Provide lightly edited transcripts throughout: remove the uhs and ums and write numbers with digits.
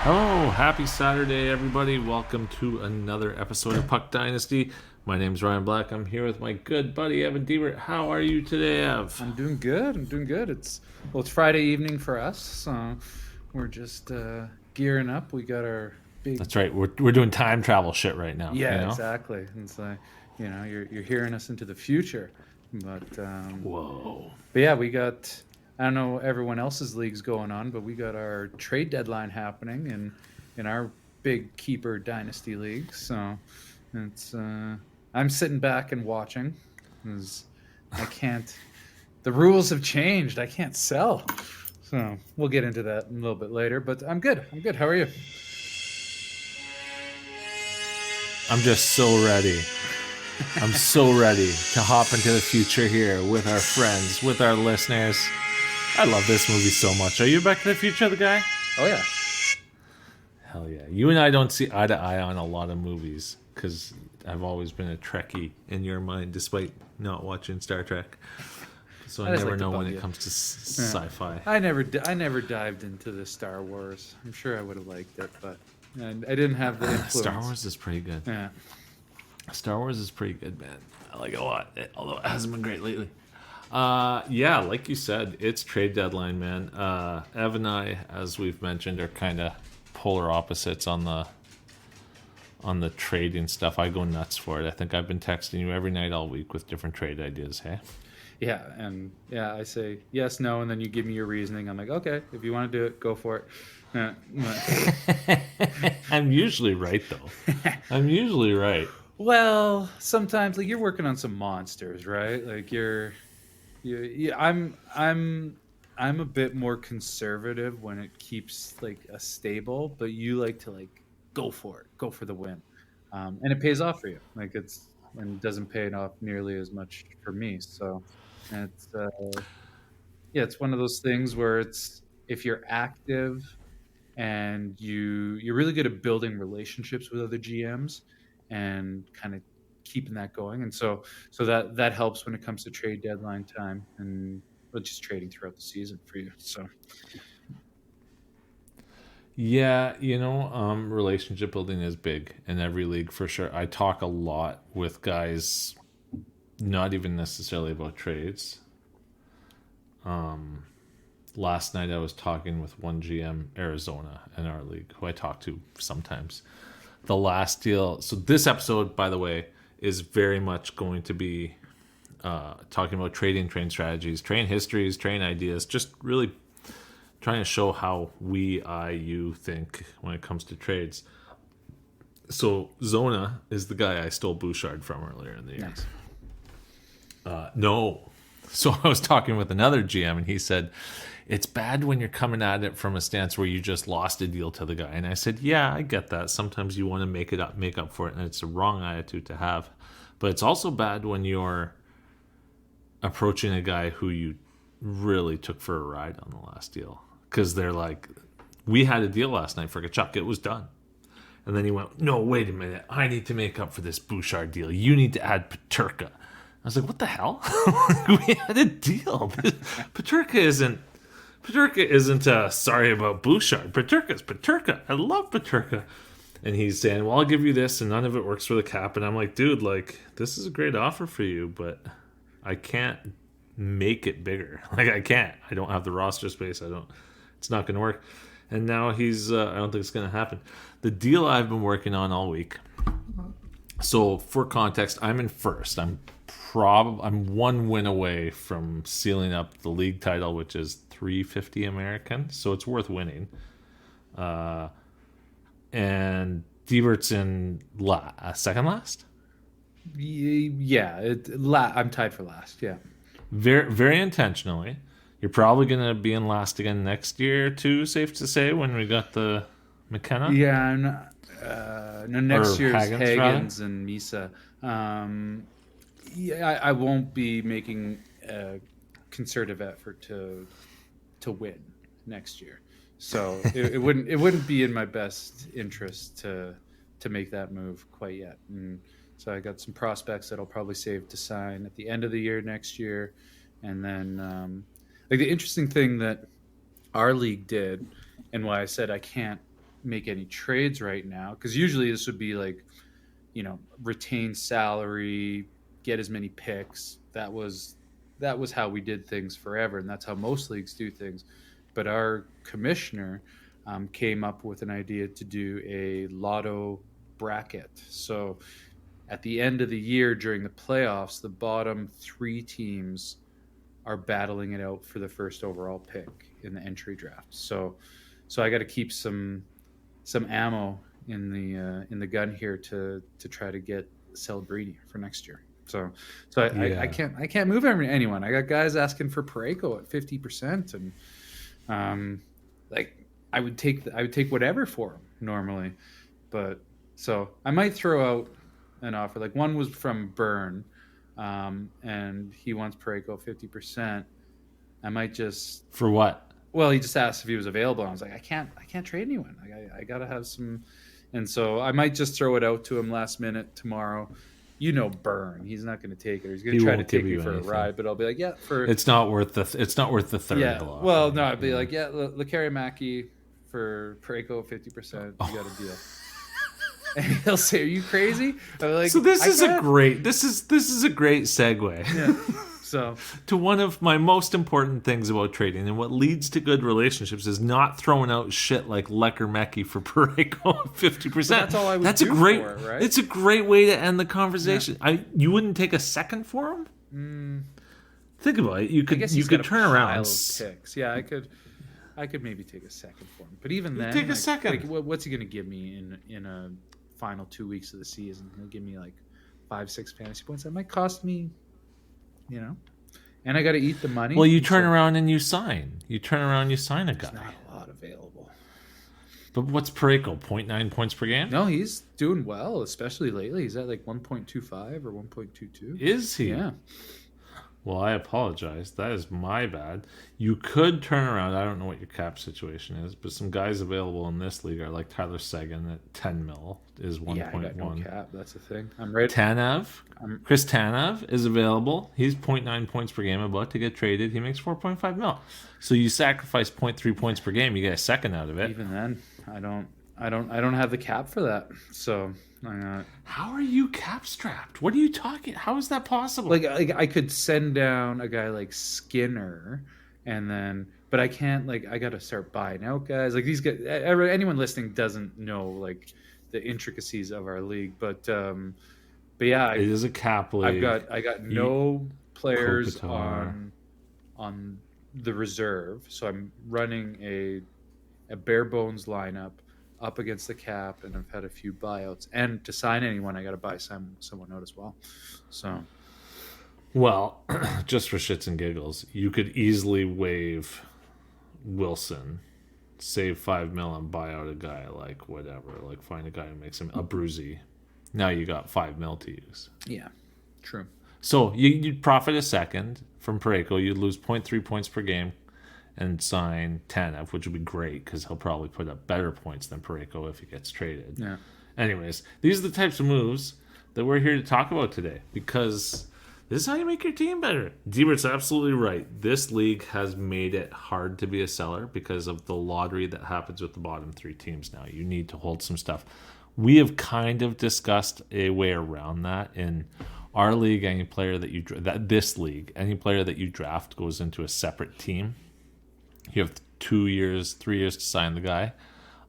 Hello, happy Saturday, everybody. Welcome to another episode of Puck Dynasty. My name's Ryan Black. I'm here with my good buddy, Evan Diebert. How are you today, Ev? I'm doing good. It's Friday evening for us, so we're just gearing up. We got our big. That's right. We're doing time travel shit right now. Yeah, exactly. It's like you're hearing us into the future, but Whoa. but yeah, we got. I don't know everyone else's leagues going on, but we got our trade deadline happening in our big keeper dynasty league. So it's I'm sitting back and watching. 'Cause I can't. The rules have changed. I can't sell. So we'll get into that a little bit later. But I'm good. I'm good. How are you? I'm just so ready. I'm so ready to hop into the future here with our friends, with our listeners. I love this movie so much. Are you Back to the Future, the guy? Oh yeah. Hell yeah. You and I don't see eye to eye on a lot of movies because I've always been a Trekkie in your mind, despite not watching Star Trek. So I I just never like to know bug when it you. comes to sci-fi. I never dived into the Star Wars. I'm sure I would have liked it, but I didn't have the influence. Star Wars is pretty good. Yeah. Star Wars is pretty good, man. I like it a lot, although it hasn't been great lately. Yeah, like you said, it's trade deadline, man. Ev and I, as we've mentioned, are kind of polar opposites on the trading stuff. I go nuts for it. I think I've been texting you every night all week with different trade ideas. Hey, Yeah, and yeah, I say yes, no, and then you give me your reasoning. I'm like, okay, if you want to do it, go for it. Yeah, I'm usually right though. I'm usually right. well, sometimes like you're working on some monsters, right? Like I'm a bit more conservative when it keeps like a stable, but you like to like go for it, go for the win, and it pays off for you. Like it's and it doesn't pay it off nearly as much for me. So it's yeah, it's one of those things where it's if you're active and you're really good at building relationships with other GMs and kind of keeping that going. And so that helps when it comes to trade deadline time and well, just trading throughout the season for you. So Yeah, relationship building is big in every league for sure. I talk a lot with guys, not even necessarily about trades. Last night I was talking with one GM Arizona in our league who I talk to sometimes. The last deal. So this episode, by the way, is very much going to be talking about trading, train strategies, train histories, train ideas, just really trying to show how you think when it comes to trades. So Zona is the guy I stole Bouchard from earlier in the year. nice. No. So I was talking with another GM and he said, it's bad when you're coming at it from a stance where you just lost a deal to the guy. And I said, yeah, I get that. Sometimes you want to make up for it, and it's a wrong attitude to have. But it's also bad when you're approaching a guy who you really took for a ride on the last deal. Because they're like, we had a deal last night for Kachuk. It was done. And then he went, no, wait a minute. I need to make up for this Bouchard deal. You need to add Paterka. I was like, what the hell? We had a deal. Paterka isn't sorry about Bouchard. Paterka's Paterka. I love Paterka. And he's saying, well, I'll give you this, and none of it works for the cap. And I'm like, dude, like, this is a great offer for you, but I can't make it bigger. Like, I can't. I don't have the roster space. It's not going to work. And now he's, I don't think it's going to happen. The deal I've been working on all week. So for context, I'm in first. I'm one win away from sealing up the league title, which is 350 American. So it's worth winning. And Diebert's in second last. Yeah, I'm tied for last. Yeah. Very, very intentionally. You're probably going to be in last again next year, too, safe to say, when we got the McKenna. Yeah, no, next Or year's Haggins, and Misa. Yeah, I won't be making a concerted effort to win next year. So it wouldn't be in my best interest to make that move quite yet. And so I got some prospects that I'll probably save to sign at the end of the year next year, and then like the interesting thing that our league did, and why I said I can't make any trades right now, because usually this would be like, retain salary, get as many picks. That was how we did things forever, and that's how most leagues do things. But our commissioner came up with an idea to do a lotto bracket. So at the end of the year during the playoffs, the bottom 3 teams are battling it out for the first overall pick in the entry draft. So I got to keep some ammo in the gun here to try to get Celebrini for next year. So I can't move anyone. I got guys asking for Parayko at 50%, and I would take whatever for him normally, but so I might throw out an offer. Like, one was from Byrne, and he wants Parayko 50%. I might just For what? Well, he just asked if he was available. And I was like, I can't trade anyone. I gotta have some, and so I might just throw it out to him last minute tomorrow. Burn. He's not going to take it. He's going to try to take me for a ride, but I'll be like, yeah, it's not worth the third. Yeah. Well, no, I'd be like, yeah, Lekari Maki for Parayko 50%. You got a deal. And he'll say, "Are you crazy?" I'm like, so this is a great segue. Yeah. So to one of my most important things about trading, and what leads to good relationships, is not throwing out shit like Lekari for Parayko 50%. That's all I would do for it, right? It's a great way to end the conversation. Yeah. You wouldn't take a second for him? Think about it. You could turn around. Picks. Yeah, I could maybe take a second for him. But even then, take a second. What's he going to give me in a final 2 weeks of the season? He'll give me 5-6 fantasy points. That might cost me, and I got to eat the money. Well, you turn around and you sign. You turn around and you sign a guy. There's not a lot available. But what's Parayko? 0.9 points per game? No, he's doing well, especially lately. He's at 1.25 or 1.22. Is he? Yeah. Well, I apologize. That is my bad. You could turn around. I don't know what your cap situation is, but some guys available in this league are like Tyler Seguin at 10 mil is 1.1. Yeah, I got no cap. That's the thing. I'm ready. Chris Tanev is available. He's 0.9 points per game, about to get traded. He makes 4.5 mil. So you sacrifice 0.3 points per game, you get a second out of it. Even then, I don't have the cap for that. So how are you cap strapped? What are you talking? How is that possible? I could send down a guy like Skinner, but I can't. I got to start buying out guys. These guys. Anyone listening doesn't know the intricacies of our league, but yeah, it is a cap league. I got no players on the reserve, so I'm running a bare bones lineup up against the cap, and I've had a few buyouts. And to sign anyone, I got to buy someone out as well. So, well, just for shits and giggles, you could easily waive Wilson, save 5 mil, and buy out a guy find a guy who makes him a bruisey. Now you got 5 mil to use. Yeah, true. So you'd profit a second from Parayko. You'd lose 0.3 points per game and sign Tanev, which would be great because he'll probably put up better points than Parayko if he gets traded. Yeah. Anyways, these are the types of moves that we're here to talk about today, because this is how you make your team better. Debert's absolutely right. This league has made it hard to be a seller because of the lottery that happens with the bottom 3 teams now. You need to hold some stuff. We have kind of discussed a way around that in our league. Any player that any player that you draft goes into a separate team. You have 3 years to sign the guy,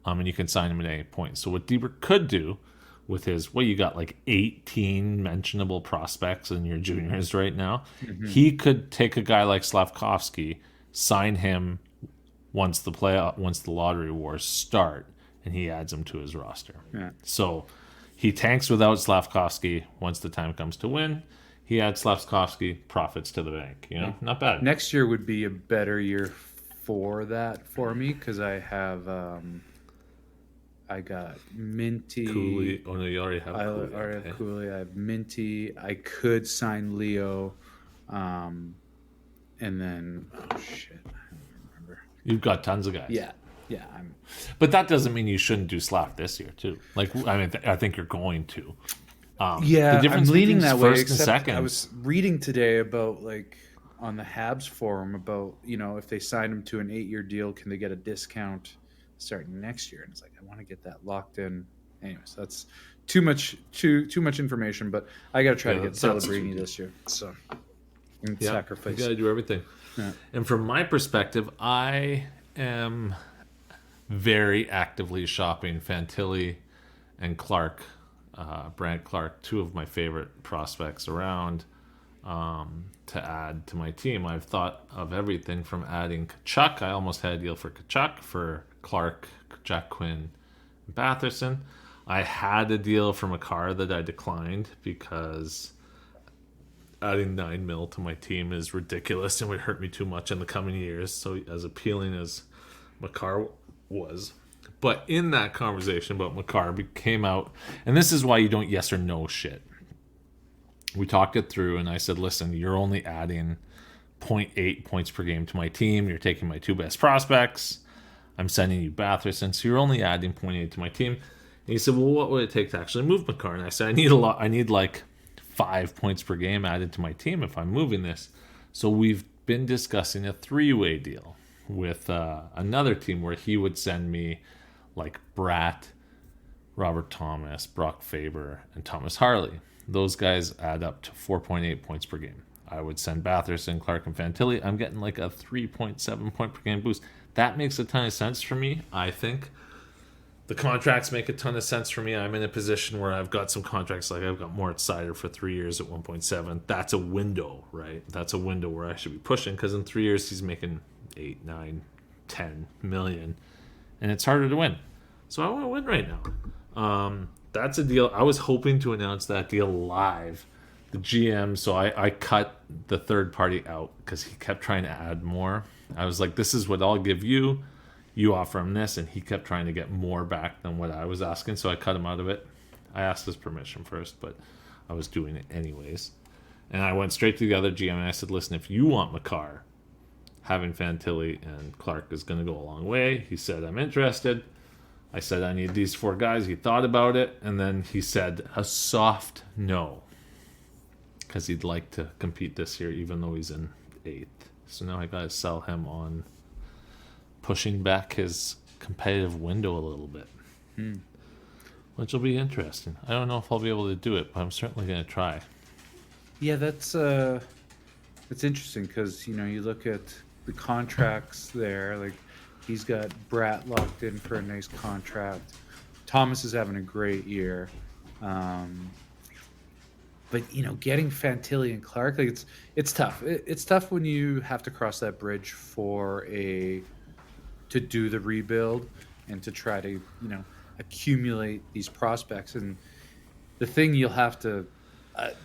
and you can sign him at any point. So what Debert could do with his, you got 18 mentionable prospects in your juniors right now. Mm-hmm. He could take a guy like Slafkovsky, sign him once the lottery wars start, and he adds him to his roster. Yeah. So he tanks without Slafkovsky. Once the time comes to win, he adds Slafkovsky, profits to the bank. Not bad. Next year would be a better year for that for me, because I have I got Minty. Cooley. Oh no, you already have. I already have Cooley. I have Minty. I could sign Leo, and then I don't remember. You've got tons of guys. Yeah. But that doesn't mean you shouldn't do Slav this year too. I think you're going to. The difference I'm leaning that way. Except second. I was reading today about on the Habs forum about if they sign him to an 8-year deal, can they get a discount starting next year. And it's like, I want to get that locked in. Anyways, that's too much information, but I got to try to get Celebrini this year. So, and sacrifice. You got to do everything. Yeah. And from my perspective, I am very actively shopping Fantilli and Clark, Brant Clark, two of my favorite prospects around, to add to my team. I've thought of everything from adding Kachuk. I almost had a deal for Kachuk, for Clark, Jack Quinn, Batherson. I had a deal for Makar that I declined because adding $9 million to my team is ridiculous and would hurt me too much in the coming years. So as appealing as Makar was, but in that conversation about Makar came out, and this is why you don't yes or no shit. We talked it through, and I said, listen, you're only adding 0.8 points per game to my team. You're taking my two best prospects. I'm sending you Batherson, so you're only adding 0.8 to my team. And he said, well, what would it take to actually move Makar? And I said, I need a lot. I need like 5 points per game added to my team if I'm moving this. So we've been discussing a 3-way deal with another team where he would send me like Bratt, Robert Thomas, Brock Faber, and Thomas Harley. Those guys add up to 4.8 points per game. I would send Batherson, Clark, and Fantilli. I'm getting like a 3.7 point per game boost. That makes a ton of sense for me, I think. The contracts make a ton of sense for me. I'm in a position where I've got some contracts, like I've got Moritz Seider for 3 years at 1.7. That's a window, right? That's a window where I should be pushing, because in 3 years he's making 8, 9, 10 million, and it's harder to win. So I want to win right now. That's a deal. I was hoping to announce that deal live. The GM, so I cut the third party out because he kept trying to add more. I was like, this is what I'll give you. You offer him this, and he kept trying to get more back than what I was asking, so I cut him out of it. I asked his permission first, but I was doing it anyways. And I went straight to the other GM, and I said, listen, if you want Makar, having Fantilli and Clark is going to go a long way. He said, I'm interested. I said, I need these 4 guys. He thought about it, and then he said a soft no, because he'd like to compete this year, even though he's in 8th. So now I got to sell him on pushing back his competitive window a little bit, which will be interesting. I don't know if I'll be able to do it, but I'm certainly going to try. Yeah, that's it's interesting because, you know, you look at the contracts there, like he's got Bratt locked in for a nice contract. Thomas is having a great year. But, you know, getting Fantilli and Clark, like it's tough. It's tough when you have to cross that bridge to do the rebuild and to try to, you know, accumulate these prospects. And the thing you'll have to,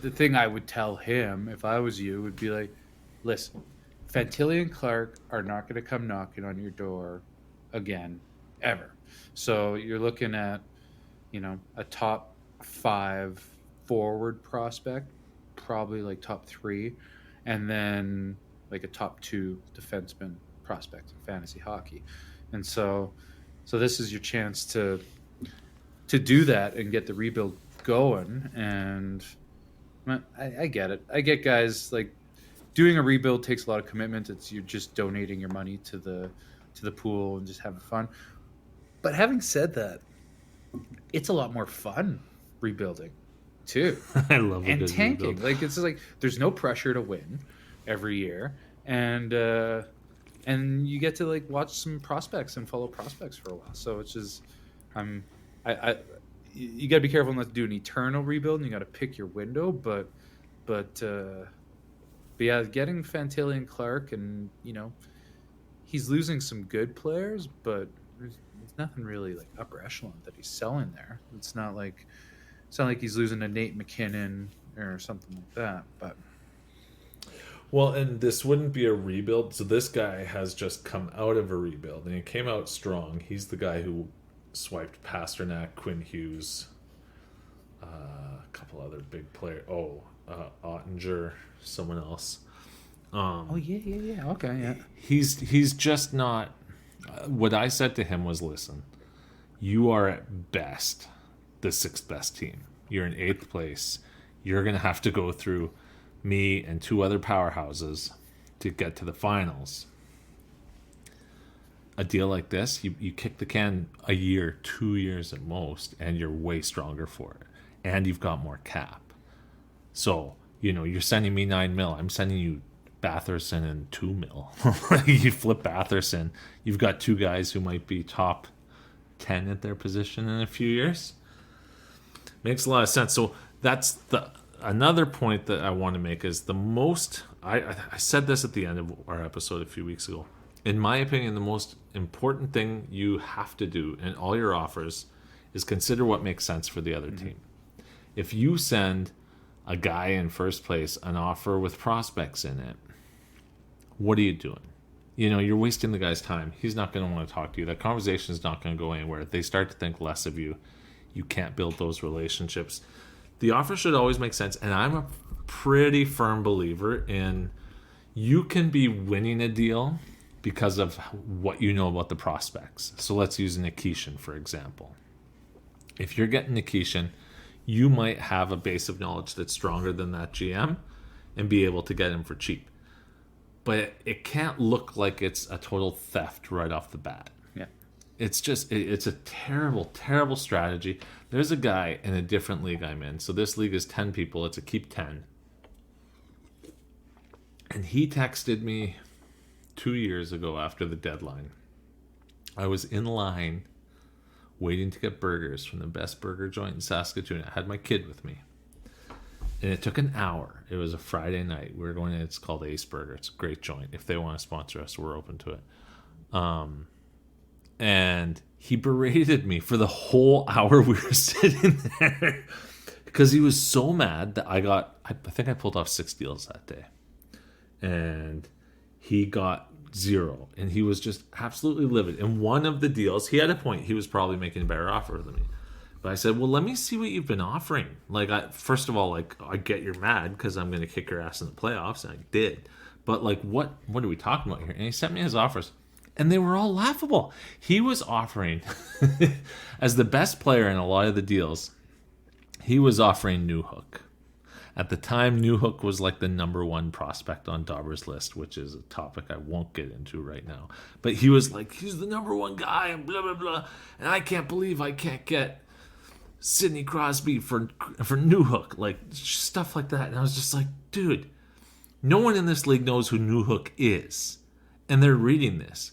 the thing I would tell him if I was you would be like, listen, Fantilli and Clark are not going to come knocking on your door again, ever. So you're looking at, you know, a top 5 forward prospect, probably like top 3, and then like a top 2 defenseman prospect in fantasy hockey. And so this is your chance to do that and get the rebuild going. And I get it. I get guys, like, doing a rebuild takes a lot of commitment. It's you're just donating your money to the pool and just having fun. But having said that, it's a lot more fun rebuilding too. I love it. And tanking. Rebuild. Like, it's just like there's no pressure to win every year, and you get to like watch some prospects and follow prospects for a while. So it's just you got to be careful not to do an eternal rebuild, and you got to pick your window. But yeah, getting Fantilli and Clark, and, you know, he's losing some good players, but there's nothing really like upper echelon that he's selling there. It's not like he's losing a Nate McKinnon or something like that. But well, and this wouldn't be a rebuild. So this guy has just come out of a rebuild, and he came out strong. He's the guy who swiped Pasternak, Quinn Hughes, a couple other big players. Ottinger, someone else. Yeah. Okay, yeah. He's just not. What I said to him was, listen, you are at best the 6th best team. You're in 8th place. You're going to have to go through me and 2 other powerhouses to get to the finals. a deal like this, you kick the can a year, 2 years at most, and you're way stronger for it. And you've got more cap. So, you're sending me 9 mil. I'm sending you Batherson and 2 mil. You flip Batherson. You've got two guys who might be top 10 at their position in a few years. Makes a lot of sense. So that's another point that I want to make is the most, I said this at the end of our episode a few weeks ago. In my opinion, the most important thing you have to do in all your offers is consider what makes sense for the other team. If you send a guy in first place an offer with prospects in it, what are you doing? You're wasting the guy's time. He's not going to want to talk to you. That conversation is not going to go anywhere. They start to think less of you. You can't build those relationships. The offer should always make sense. And I'm a pretty firm believer in you can be winning a deal because of what you know about the prospects. So let's use Nikishin, for example. If you're getting Nikishin, you might have a base of knowledge that's stronger than that GM and be able to get him for cheap. But it can't look like it's a total theft right off the bat. Yeah. It's just, it's a terrible, terrible strategy. There's a guy in a different league I'm in. So this league is 10 people. It's a keep 10. And he texted me 2 years ago after the deadline. I was in line waiting to get burgers from the best burger joint in Saskatoon. I had my kid with me. And it took an hour. It was a Friday night. We were going in. It's called Ace Burger. It's a great joint. If they want to sponsor us, we're open to it. And he berated me for the whole hour we were sitting there because he was so mad that I think I pulled off 6 deals that day. And he got 0. And he was just absolutely livid. And one of the deals, he had a point. He was probably making a better offer than me. But I said, well, let me see what you've been offering. First of all, I get you're mad because I'm going to kick your ass in the playoffs. And I did. But, what are we talking about here? And he sent me his offers. And they were all laughable. He was offering, as the best player in a lot of the deals, he was offering Newhook. At the time, Newhook was the number 1 prospect on Dauber's list, which is a topic I won't get into right now. But he was he's the number 1 guy and blah, blah, blah. And I can't believe I can't get Sidney Crosby for Newhook. Stuff like that. And I was just dude, no one in this league knows who Newhook is. And they're reading this.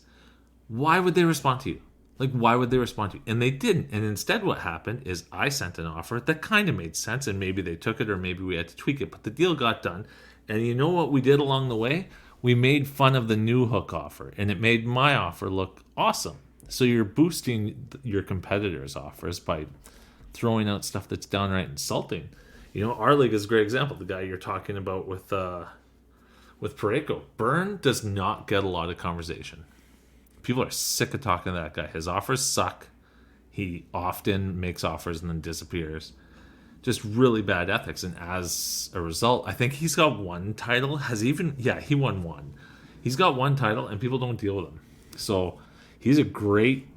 Why would they respond to you? Why would they respond to you? And they didn't. And instead what happened is I sent an offer that kind of made sense, and maybe they took it or maybe we had to tweak it. But the deal got done. And you know what we did along the way? We made fun of the Newhook offer, and it made my offer look awesome. So you're boosting your competitors' offers by throwing out stuff that's downright insulting. Our league is a great example. The guy you're talking about with Parayko. Byrne does not get a lot of conversation. People are sick of talking to that guy. His offers suck. He often makes offers and then disappears. Just really bad ethics. And as a result, I think he's got 1 title. He won 1. He's got 1 title and people don't deal with him. So he's a great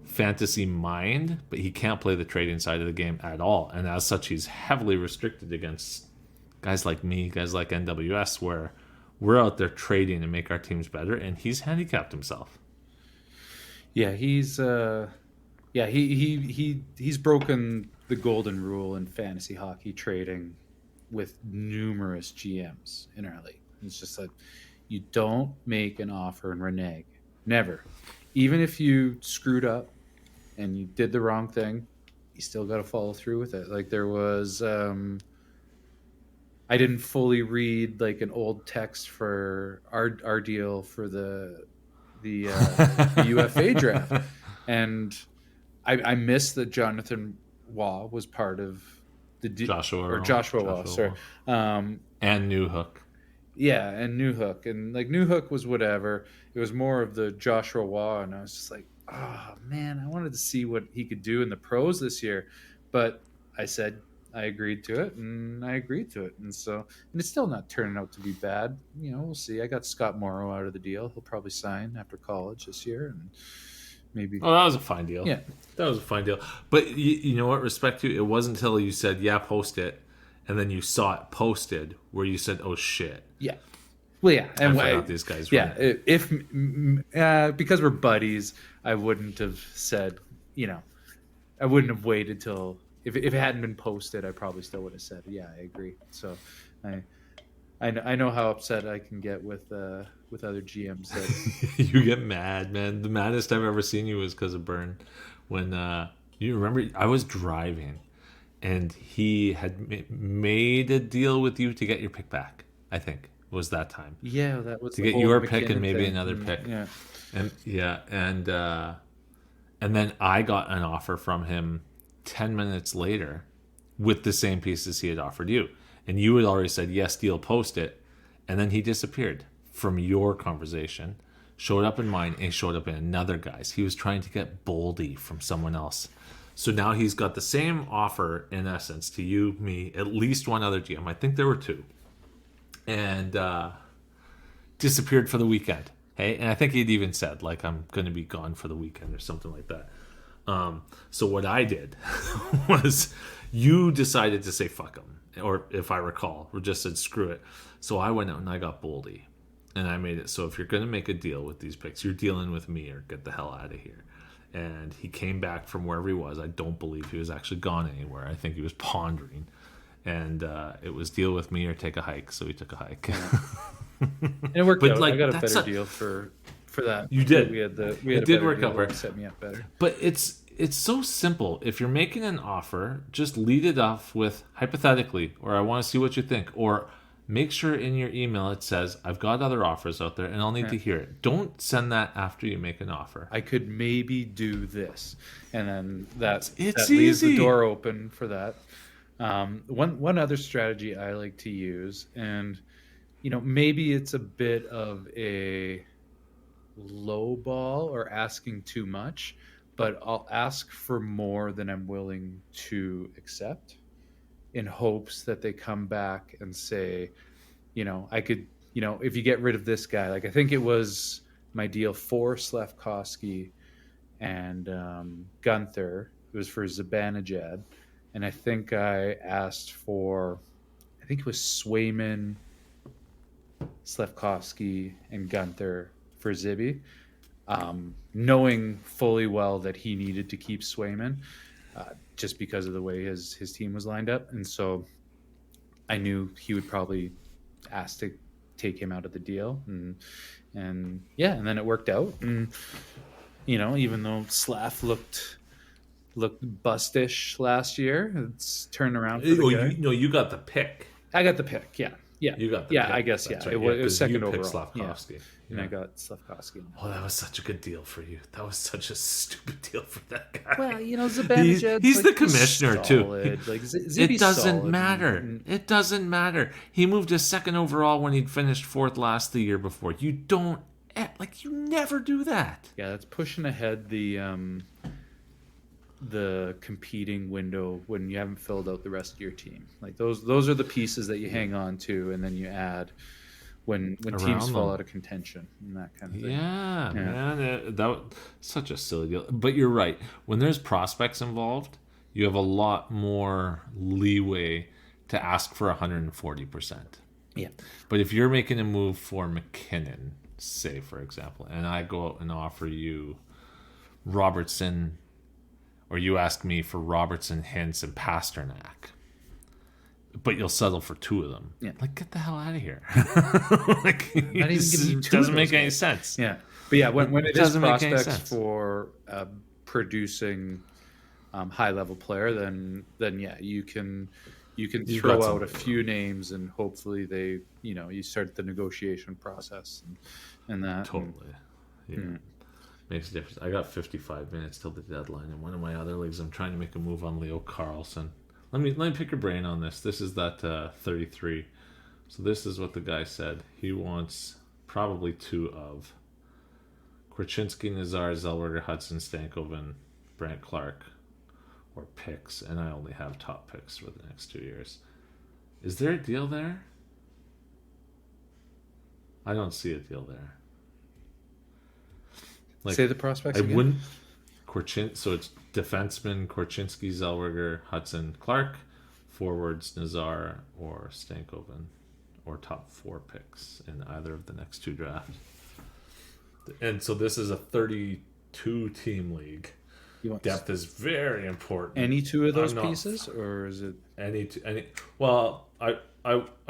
fantasy mind, but he can't play the trading side of the game at all. And as such, he's heavily restricted against guys like me, guys like NWS, where we're out there trading and make our teams better, and he's handicapped himself. Yeah, he's he's broken the golden rule in fantasy hockey trading with numerous GMs in our league. It's just you don't make an offer and renege. Never. Even if you screwed up and you did the wrong thing, you still got to follow through with it. There was I didn't fully read an old text for our deal for the UFA draft, and I missed that Jonathan Waugh was part of the Joshua Waugh, sorry, and Newhook. Yeah, and Newhook, and Newhook was whatever. It was more of the Joshua Waugh, and I was just oh man, I wanted to see what he could do in the pros this year, but I said I agreed to it, and it's still not turning out to be bad. We'll see. I got Scott Morrow out of the deal. He'll probably sign after college this year, and maybe. Oh, that was a fine deal. Yeah, that was a fine deal. But you know what? Respect you. It wasn't until you said, "Yeah, post it," and then you saw it posted where you said, "Oh shit." Yeah. Well, yeah, and I forgot these guys. Yeah, if because we're buddies, I wouldn't have said, I wouldn't have waited till if it hadn't been posted. I probably still would have said, yeah, I agree. So, I know how upset I can get with other GMs. That You get mad, man. The maddest I've ever seen you was because of Byrne. When you remember, I was driving, and he had made a deal with you to get your pick back. I think it was that time. Yeah, that was to the get whole your pick McKinnon and maybe thing. another pick. Yeah. And then I got an offer from him 10 minutes later with the same pieces he had offered you. And you had already said, yes, deal, post it. And then he disappeared from your conversation, showed up in mine, and showed up in another guy's. He was trying to get Boldy from someone else. So now he's got the same offer, in essence, to you, me, at least one other GM. I think there were two. And disappeared for the weekend. Hey, and I think he'd even said, like, I'm going to be gone for the weekend or something like that. So what I did was you decided to say fuck him, or if I recall, or just said screw it. So I went out and I got Boldy, and I made it so if you're going to make a deal with these picks, you're dealing with me or get the hell out of here. And he came back from wherever he was. I don't believe he was actually gone anywhere. I think he was pondering. And it was deal with me or take a hike. So we took a hike. And it worked out. Like, I got a better deal for that. You did. We had it did work out. That set me up better. But it's so simple. If you're making an offer, just lead it off with hypothetically, or I want to see what you think, or make sure in your email it says I've got other offers out there and I'll need to hear it. Don't send that after you make an offer. I could maybe do this, and then that leaves the door open for that. One other strategy I like to use, and maybe it's a bit of a low ball or asking too much, but I'll ask for more than I'm willing to accept in hopes that they come back and say, I could, if you get rid of this guy, like I think it was my deal for Slafkovsky and Gunther. It was for Zibanejad. And I think I asked for, I think it was Swayman, Slafkovsky, and Gunther for Zibby, knowing fully well that he needed to keep Swayman just because of the way his team was lined up. And so I knew he would probably ask to take him out of the deal. And then it worked out. And, even though Slav looked bustish last year, it's turned around for the guy. You got the pick. I got the pick, yeah. You got the pick. I guess, That's yeah. Right. It was second overall. Slafkovsky. And I got Slafkovsky. Oh, that was such a good deal for you. That was such a stupid deal for that guy. Well, Zibanejad. He's the commissioner too. Like, it doesn't matter. It doesn't matter. He moved to second overall when he'd finished fourth last the year before. You don't you never do that. Yeah, that's pushing ahead the competing window when you haven't filled out the rest of your team. Like those are the pieces that you hang on to, and then you add when teams fall out of contention and that kind of thing. Yeah. Man, that was such a silly deal. But you're right. When there's prospects involved, you have a lot more leeway to ask for 140%. Yeah. But if you're making a move for McKinnon, say for example, and I go out and offer you Robertson, or you ask me for Robertson, Hintz, and Pasternak, but you'll settle for two of them. Yeah. Like, get the hell out of here. It doesn't make any sense. Yeah. But yeah, when it is prospects for producing high-level player, then yeah, you can throw out a few names and hopefully they, you start the negotiation process and that. Totally. Makes a difference. I got 55 minutes till the deadline. In one of my other leagues, I'm trying to make a move on Leo Carlson. Let me pick your brain on this. This is that 33. So this is what the guy said. He wants probably two of Korchinski, Nazar, Zellweger, Hudson, Stankoven, Brant Clark, or picks. And I only have top picks for the next 2 years. Is there a deal there? I don't see a deal there. Say the prospects I again. Wouldn't. So it's defenseman Korchinski, Zellweger, Hudson, Clark, forwards Nazar or Stankoven, or top 4 picks in either of the next 2 drafts. And so this is a 32 team league. Depth is very important. Any 2 of those pieces, or is it any? Well, I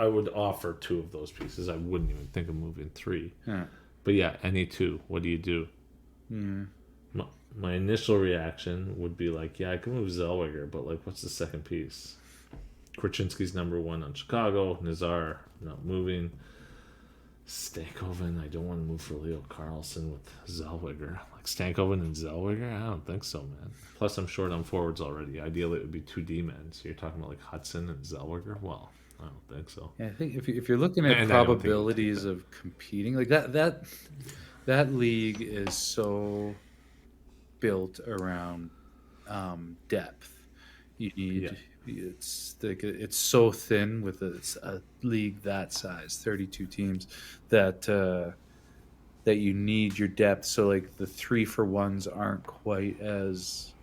would offer 2 of those pieces. I wouldn't even think of moving 3. Yeah. But yeah, any 2. What do you do? My initial reaction would be like, yeah, I can move Zellweger, but like, what's the second piece? Korchinski's number 1 on Chicago. Nazar not moving. Stankoven, I don't want to move for Leo Carlson with Zellweger. Like Stankoven and Zellweger? I don't think so, man. Plus, I'm short on forwards already. Ideally, it would be 2 D-men. So you're talking about like Hudson and Zellweger? Well, I don't think so. Yeah, I think if you're looking at probabilities of competing, like that league is so built around depth. You need it's so thin with a league that size, 32 teams, that you need your depth. So like the 3-for-1s aren't quite as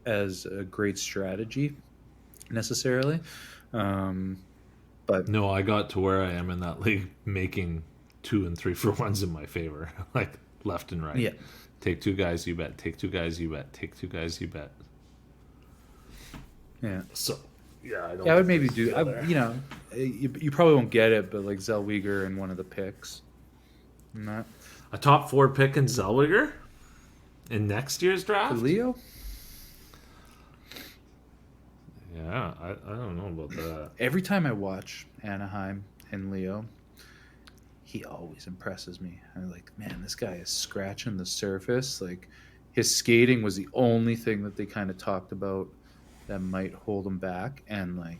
a great strategy necessarily. But no, I got to where I am in that league making 2 and 3-for-1s in my favor, like left and right. Yeah. Take 2 guys, you bet. Take 2 guys, you bet. Take 2 guys, you bet. Yeah. So, yeah, I would maybe do. You probably won't get it, but like Zellweger in one of the picks. Not a top 4 pick in Zellweger in next year's draft. Leo. Yeah, I don't know about that. Every time I watch Anaheim and Leo, he always impresses me. I'm like, man, this guy is scratching the surface. Like, his skating was the only thing that they kind of talked about that might hold him back, and like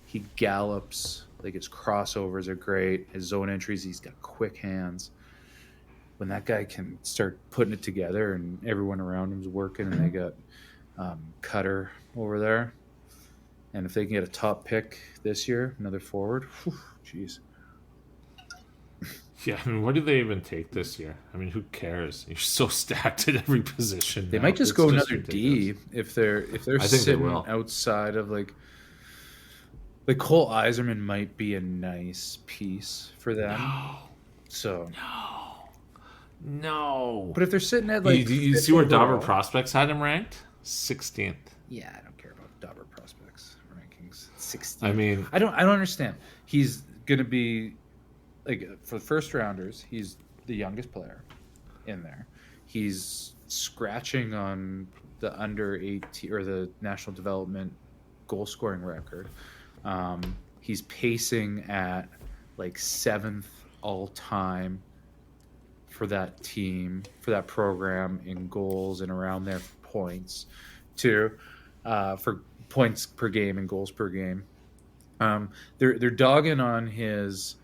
he gallops, like his crossovers are great, his zone entries, he's got quick hands. When that guy can start putting it together and everyone around him's working, and they got Cutter over there, and if they can get a top pick this year, another forward, jeez. Yeah, I mean, what do they even take this year? I mean, who cares? You're so stacked at every position. They might just go another D if they're sitting outside of like Cole Eiserman might be a nice piece for them. No. But if they're sitting at like, you see where Dobber Prospects had him ranked? 16th. Yeah, I don't care about Dobber Prospects rankings. 16th. I mean, I don't understand. He's gonna be. Like for the first rounders, he's the youngest player in there. He's scratching on the under 18 or the national development goal scoring record. He's pacing at like 7th all time for that team, for that program in goals and around there for points too, for points per game and goals per game. They're dogging on his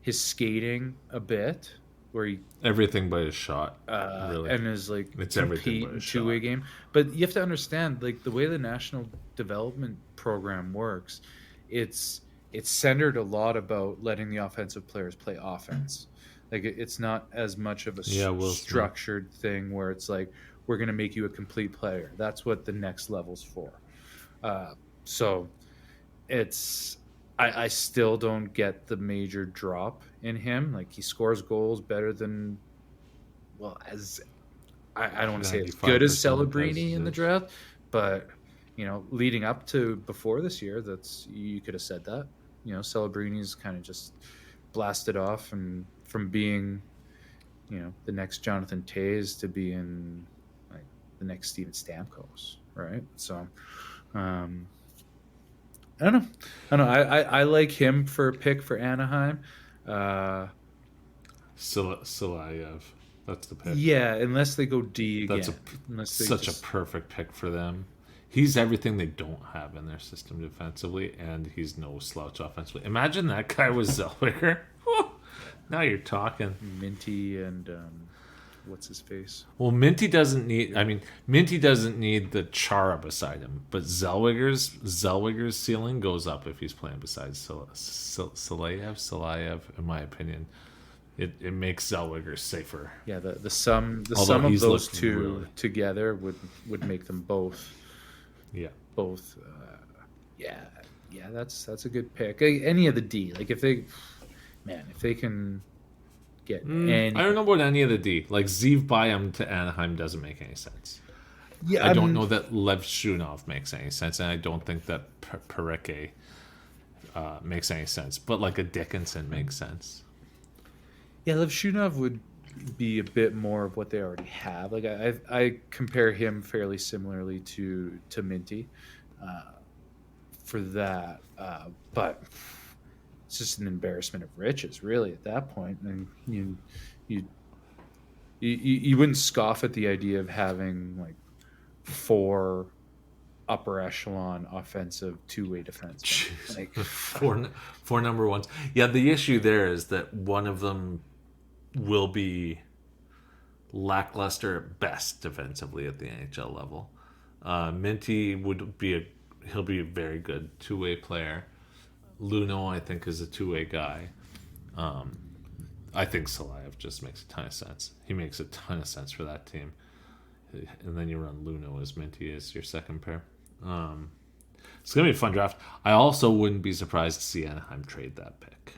skating a bit, where he everything but his shot, really, and is like it's compete in two-way game. But you have to understand, like the way the national development program works, it's centered a lot about letting the offensive players play offense. Like it's not as much of a structured thing where it's like we're going to make you a complete player. That's what the next level's for. So it's. I still don't get the major drop in him. Like he scores goals better than, as I don't want to say as good as Celebrini in the draft, but leading up to before this year, you could have said that. Celebrini's kind of just blasted off, and from being, the next Jonathan Toews to being like the next Steven Stamkos, right? So. I don't know. I like him for a pick for Anaheim. Silayev. That's the pick. Yeah, unless they go D again. That's such a perfect pick for them. He's everything they don't have in their system defensively, and he's no slouch offensively. Imagine that guy was Zellweger. Now you're talking. Minty and what's his face? Well, Minty doesn't need the Chara beside him, but Zellweger's ceiling goes up if he's playing beside Silayev. In my opinion, it makes Zellweger safer. Yeah, the sum of those two together would make them both. Yeah. Both. Yeah, that's a good pick. Any of the D, like if they can get I any, don't know about any of the D. Like Zeev Bayam to Anaheim doesn't make any sense. yeah, I don't know that Lev Shunov makes any sense, and I don't think that Pereke makes any sense. But like a Dickinson makes sense. yeah, Lev Shunov would be a bit more of what they already have. Like I compare him fairly similarly to Minty uh, for that, but it's just an embarrassment of riches, really, at that point. And you you wouldn't scoff at the idea of having like four upper echelon offensive two-way defensemen. Like Four number ones. Yeah, the issue there is that one of them will be lackluster at best defensively at the NHL level. Minty he'll be a very good two-way player. Luno, I think, is a two-way guy. I think Salayev just makes a ton of sense. He makes a ton of sense for that team. And then you run Luno as Minty as your second pair. It's going to be a fun draft. I also wouldn't be surprised to see Anaheim trade that pick.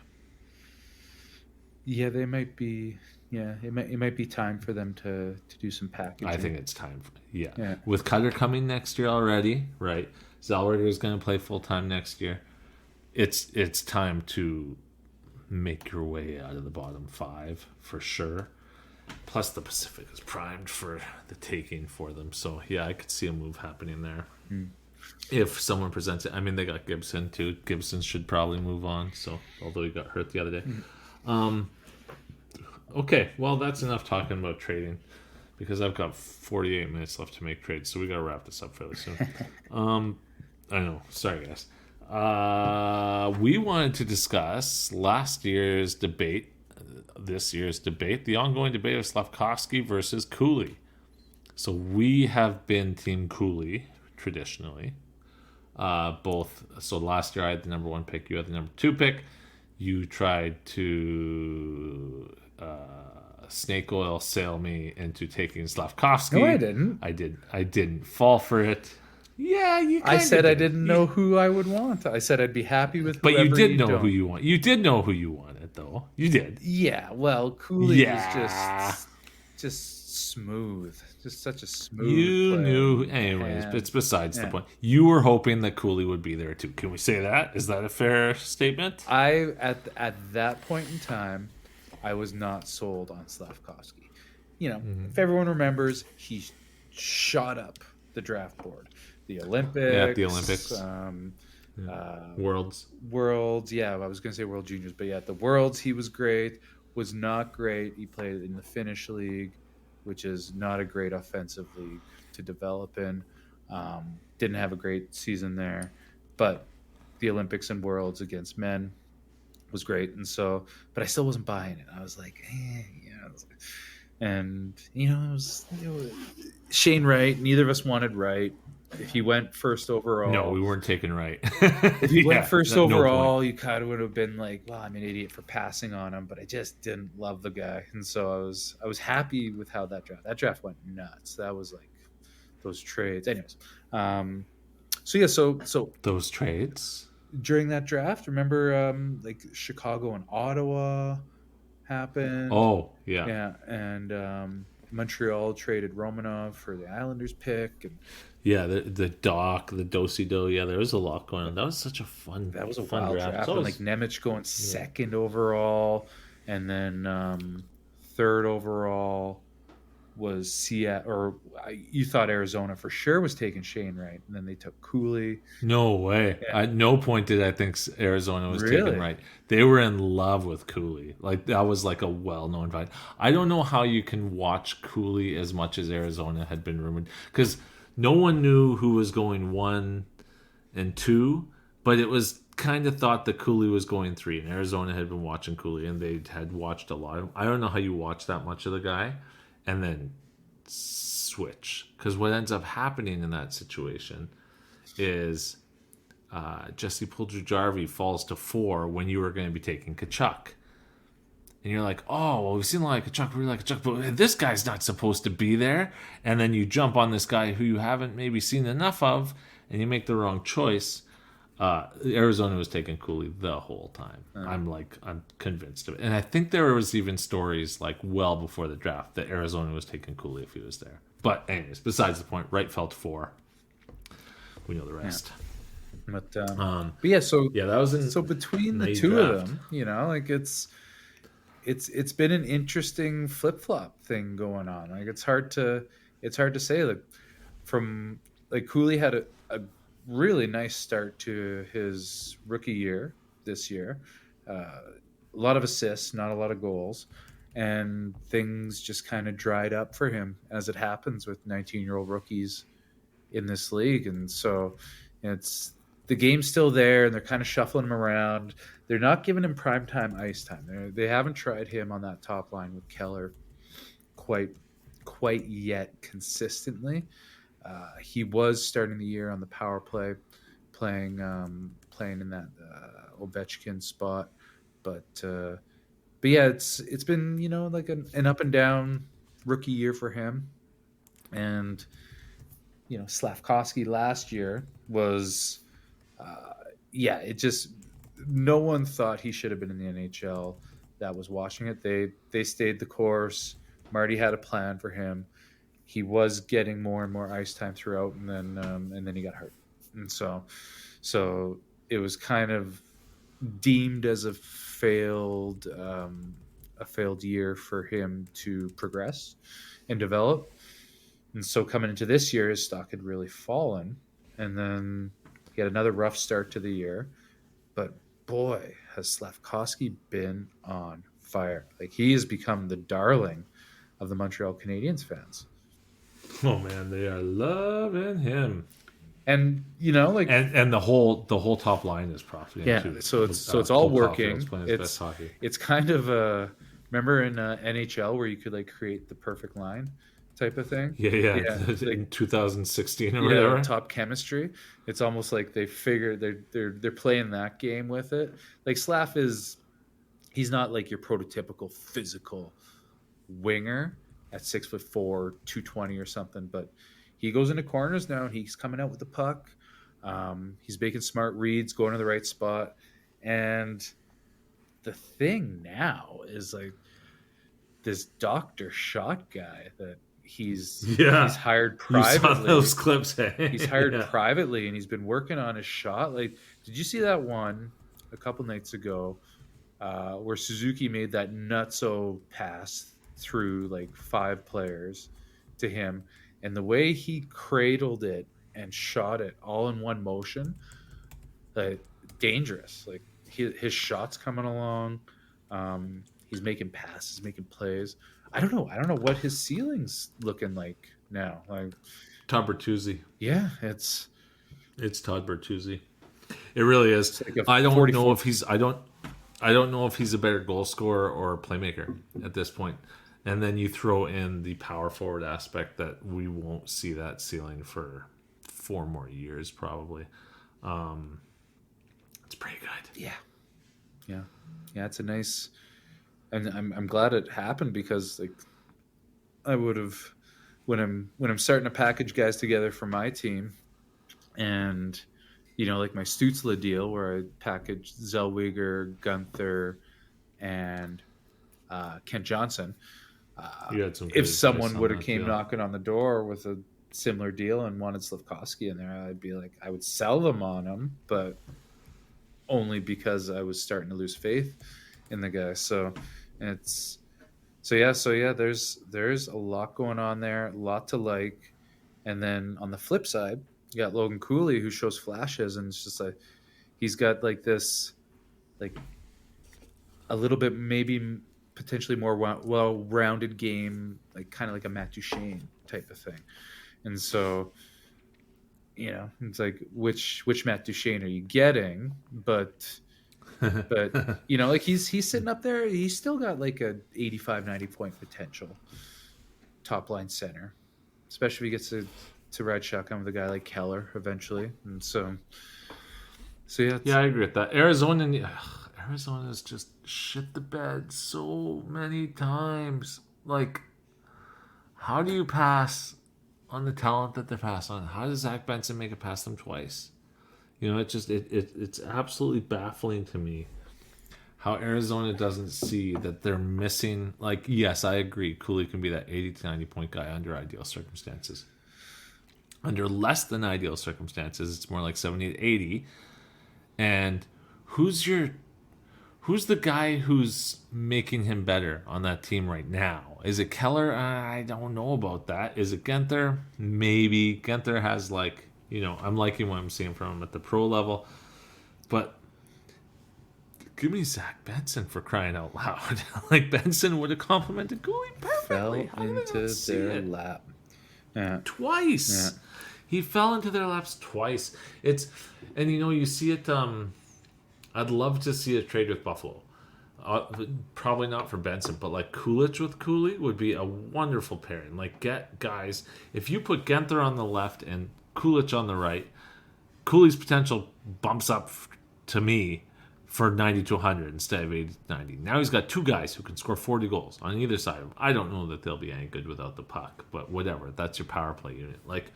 yeah, they might be. Yeah, it might be time for them to do some packaging. I think it's time. Yeah. With Cutter coming next year already, right? Zellweger is going to play full-time next year. It's time to make your way out of the bottom five for sure. Plus, the Pacific is primed for the taking for them. So, yeah, I could see a move happening there. If someone presents it. I mean, they got Gibson, too. Gibson should probably move on, so although he got hurt the other day. Okay, well, that's enough talking about trading because I've got 48 minutes left to make trades, so we got to wrap this up fairly soon. I know. Sorry, guys. We wanted to discuss last year's debate, this year's debate, the ongoing debate of Slafkovsky versus Cooley. So we have been Team Cooley traditionally. Both. So last year I had the number 1 pick. You had the number 2 pick. You tried to snake oil sail me into taking Slafkovsky. No, I didn't. I didn't fall for it. Yeah, you. I said I didn't know who I would want. I said I'd be happy with. But you did know don't. who you want. You did know who you wanted, though. You did. Yeah. Well, Cooley is just smooth. Just such a smooth. You player. knew. Anyways, it's besides the point. You were hoping that Cooley would be there too. Can we say that? Is that a fair statement? At that point in time, I was not sold on Slafkovsky. You know, if everyone remembers, he shot up the draft board. The Olympics. Yeah, the Olympics. Worlds. Yeah, I was going to say World Juniors, but yeah, the Worlds, he was great. Was not great. He played in the Finnish league, which is not a great offensive league to develop in. Didn't have a great season there, but the Olympics and Worlds against men was great. And so, but I still wasn't buying it. I was like, and it was Shane Wright. Neither of us wanted Wright. If he went first overall, no, we weren't taking Wright. If he went first overall, you kind of would have been like, well, I'm an idiot for passing on him, but I just didn't love the guy. And so I was happy with how that draft went nuts. That was like those trades. Anyways. So those trades during that draft, remember like Chicago and Ottawa happened. Oh, yeah. Yeah. And Montreal traded Romanov for the Islanders pick, and yeah, the Doc, the Do-si-do. Yeah, there was a lot going on. That was such a fun. That was a fun wild draft. And like Nemec going second overall, and then third overall was Seattle. Or you thought Arizona for sure was taking Shane Wright, and then they took Cooley. No way. Yeah. At no point did I think Arizona was Really? taking Wright. They were in love with Cooley. Like that was like a well-known fight. I don't know how you can watch Cooley as much as Arizona had been rumored, because no one knew who was going 1 and 2, but it was kind of thought that Cooley was going 3, and Arizona had been watching Cooley, and they had watched a lot. I don't know how you watch that much of the guy and then switch, because what ends up happening in that situation is Jesse Puljujarvi falls to 4 when you were going to be taking Kachuk. And you're like, oh, well, we've seen a lot of Kachuk, we really like Kachuk, but this guy's not supposed to be there. And then you jump on this guy who you haven't maybe seen enough of, and you make the wrong choice. Arizona was taking Cooley the whole time. I'm convinced of it, and I think there was even stories like well before the draft that Arizona was taking Cooley if he was there. But anyways, besides the point, Wright fell to 4. We know the rest. But yeah, so Yeah, that was so between the May two draft. of them, like it's been an interesting flip flop thing going on. Like it's hard to say. Like from like Cooley had a really nice start to his rookie year this year. A lot of assists, not a lot of goals, and things just kind of dried up for him, as it happens with 19-year-old rookies in this league. And so it's the game's still there, and they're kind of shuffling him around. They're not giving him primetime ice time. They haven't tried him on that top line with Keller quite yet consistently. He was starting the year on the power play, playing in that Ovechkin spot, but yeah, it's been like an up and down rookie year for him, and Slafkovsky last year was it just no one thought he should have been in the NHL that was watching it. They stayed the course. Marty had a plan for him. He was getting more and more ice time throughout, and then he got hurt, and so it was kind of deemed as a failed year for him to progress and develop. And so coming into this year, his stock had really fallen, and then he had another rough start to the year. But boy, has Slafkovsky been on fire! Like he has become the darling of the Montreal Canadiens fans. Oh man, they are loving him, And like and the whole top line is profiting yeah. too. So it's all Cole working. Caulfield's playing his best hockey. It's kind of a remember in NHL where you could like create the perfect line type of thing. Yeah. Like, In 2016 or whatever. top chemistry. It's almost like they figured they're playing that game with it. Like Slav he's not like your prototypical physical winger at 6'4", 220 or something, but he goes into corners now and he's coming out with the puck. He's making smart reads, going to the right spot. And the thing now is like this Dr. Shot guy that he's hired privately. You saw those clips, hey? He's hired privately, and he's been working on his shot. Like, did you see that one a couple nights ago where Suzuki made that nutso pass through like 5 players to him, and the way he cradled it and shot it all in one motion, like dangerous. Like his shots coming along. He's making passes, making plays. I don't know what his ceiling's looking like now. Like Todd Bertuzzi. Yeah, it's Todd Bertuzzi. It really is. Like I don't know if he's I don't know if he's a better goal scorer or a playmaker at this point. And then you throw in the power forward aspect that we won't see that ceiling for 4 more years probably. It's pretty good. Yeah. It's a nice, and I'm glad it happened because like I would have when I'm starting to package guys together for my team, and like my Stutzla deal where I packaged Zellweger, Gunther, and Kent Johnson. If someone would have came knocking on the door with a similar deal and wanted Slafkovsky in there, I'd be like, I would sell them on him, but only because I was starting to lose faith in the guy. So there's a lot going on there, a lot to like. And then on the flip side, you got Logan Cooley who shows flashes, and it's just like he's got like this, like a little bit maybe potentially more well-rounded game, like kind of like a Matt Duchene type of thing. And so, it's like which Matt Duchene are you getting? But like he's sitting up there. He's still got like a 85-90 point potential top line center, especially if he gets to ride shotgun with a guy like Keller eventually. And so yeah, I agree with that. Arizona's just shit the bed so many times. Like, how do you pass on the talent that they're passing on? How does Zach Benson make it past them twice? You know, it's absolutely baffling to me how Arizona doesn't see that they're missing. Like, yes, I agree. Cooley can be that 80 to 90 point guy under ideal circumstances. Under less than ideal circumstances, it's more like 70 to 80. And who's the guy who's making him better on that team right now? Is it Keller? I don't know about that. Is it Genther? Maybe. Genther has, like, you know, I'm liking what I'm seeing from him at the pro level. But give me Zach Benson, for crying out loud. Like, Benson would have complimented Cooley Fell perfectly. How did they into not see their it? lap. Yeah. Twice. Yeah. He fell into their laps twice. And you know, you see it. I'd love to see a trade with Buffalo. Probably not for Benson, but like Coolidge with Cooley would be a wonderful pairing. Like, get guys. If you put Genther on the left and Coolidge on the right, Cooley's potential bumps up to me for 90 to 100 instead of 80 to 90. Now he's got two guys who can score 40 goals on either side of him. I don't know that they'll be any good without the puck, but whatever. That's your power play unit. Like,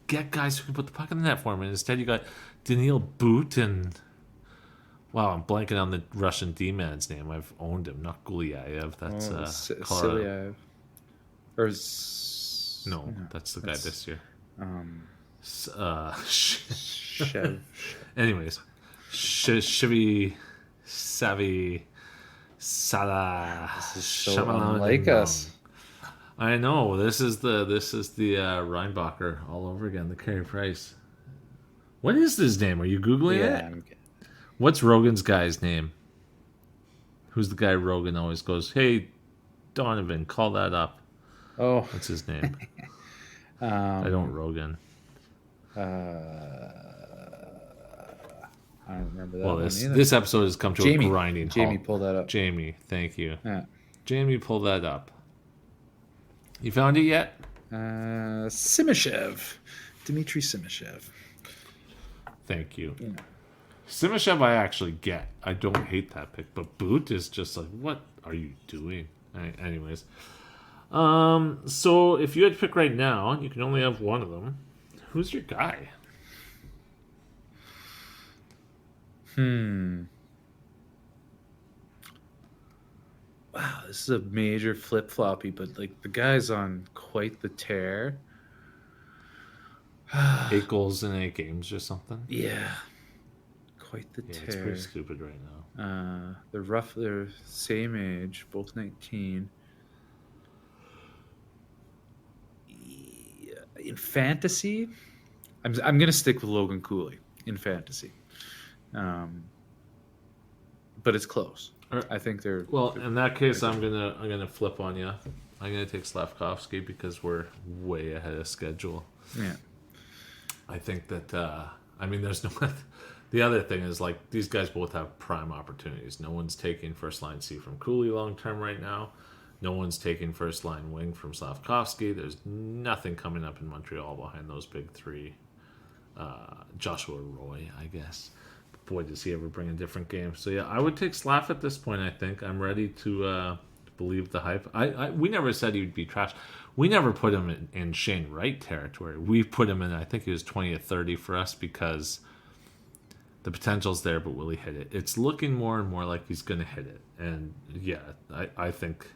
get guys who can put the puck in the net for him. And instead you got Daniil Boot and... Wow, I'm blanking on the Russian D-man's name. I've owned him, not Gulyayev. That's Silyaev. Or no, that's the guy this year. Shev. Anyways, Shivi, Savi, Sada. This is so unlike us. I know. This is the Reinbacher all over again. The Carey Price. What is his name? Are you googling it? Yeah, I'm kidding. What's Rogan's guy's name? Who's the guy Rogan always goes, "Hey, Donovan, call that up." Oh, What's his name? I don't Rogan. I don't remember that Well, one either. this episode has come to a grinding halt. Jamie, pull that up. Jamie, thank you. Yeah. Jamie, pull that up. You found it yet? Simashev. Dmitry Simashev. Thank you. You know. Simashev I actually get. I don't hate that pick, but Boot is just like, what are you doing? Anyways. So if you had to pick right now, you can only have one of them. Who's your guy? Wow, this is a major flip-floppy, but like the guy's on quite the tear. 8 goals in 8 games or something? Yeah. Quite the Yeah, tear. it's pretty stupid right now. They're same age, both 19. Yeah. In fantasy, I'm gonna stick with Logan Cooley in fantasy. But it's close. I think they're in that case. I'm gonna flip on you. I'm gonna take Slafkovsky because we're way ahead of schedule. Yeah. I think that there's no. The other thing is, like, these guys both have prime opportunities. No one's taking first line C from Cooley long term right now. No one's taking first line wing from Slafkovsky. There's nothing coming up in Montreal behind those big three. Joshua Roy, I guess. Boy, does he ever bring a different game. So yeah, I would take Slav at this point. I think I'm ready to believe the hype. We never said he would be trash. We never put him in Shane Wright territory. We put him in, I think he was 20 or 30 for us because the potential's there, but will he hit it? It's looking more and more like he's going to hit it. And yeah, I think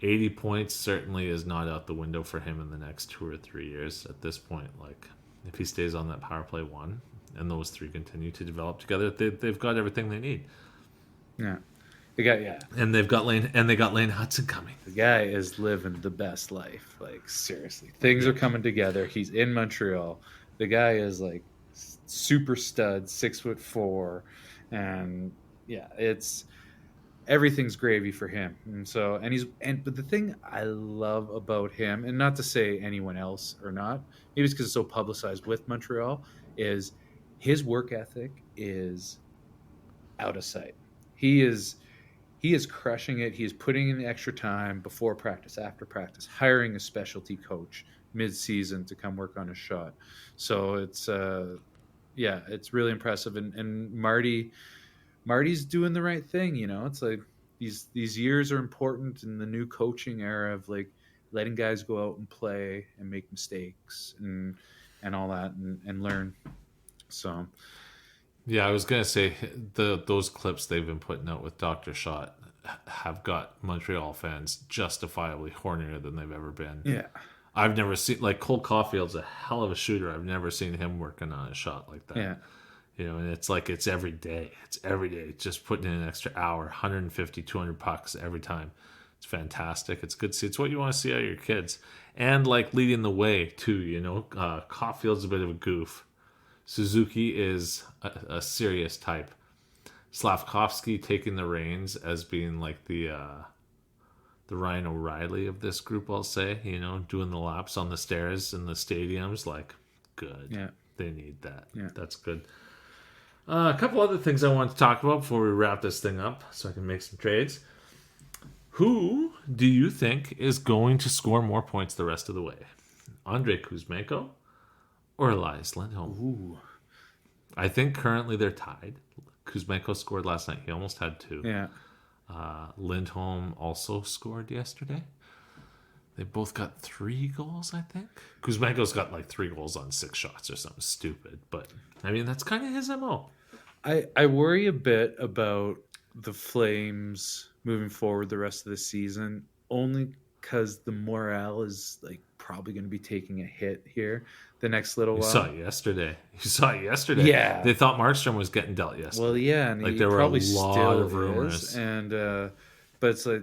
80 points certainly is not out the window for him in the next 2 or 3 years at this point. Like, if he stays on that power play one and those three continue to develop together, they've got everything they need. Yeah. And they've got Lane Hudson coming. The guy is living the best life. Like, seriously. Things are coming together. He's in Montreal. The guy is like super stud, 6'4", and yeah, everything's gravy for him. But the thing I love about him, and not to say anyone else or not, maybe it's because it's so publicized with Montreal, is his work ethic is out of sight. He is crushing it. He is putting in the extra time before practice, after practice, hiring a specialty coach mid-season to come work on his shot. So it's really impressive. And Marty's doing the right thing. You know, it's like these years are important in the new coaching era of like letting guys go out and play and make mistakes and all that and learn. So Yeah, I was gonna say those clips they've been putting out with Dr. Shot have got Montreal fans justifiably hornier than they've ever been. yeah, I've never seen like Cole Caulfield's a hell of a shooter. I've never seen him working on a shot like that. yeah, And it's like it's every day. It's every day. Just putting in an extra hour, 150, 200 pucks every time. It's fantastic. It's good to see. It's what you want to see out of your kids. And like leading the way too, Caulfield's a bit of a goof. Suzuki is a serious type. Slafkovsky taking the reins as being like the Ryan O'Reilly of this group, I'll say, doing the laps on the stairs in the stadiums, like, good. yeah, They need that. yeah. That's good. A couple other things I want to talk about before we wrap this thing up so I can make some trades. Who do you think is going to score more points the rest of the way? Andrei Kuzmenko or Elias Lindholm? Ooh, I think currently they're tied. Kuzmenko scored last night. He almost had two. yeah. Lindholm also scored yesterday. They both got 3 goals, I think. Kuzmenko's got like 3 goals on 6 shots or something stupid. But, I mean, that's kind of his MO. I worry a bit about the Flames moving forward the rest of the season, only because the morale is like probably going to be taking a hit here the next little You while. saw it yesterday. Yeah. They thought Markstrom was getting dealt yesterday. Well, yeah, and Like, he there were a probably lot still of rumors. is, and but it's like,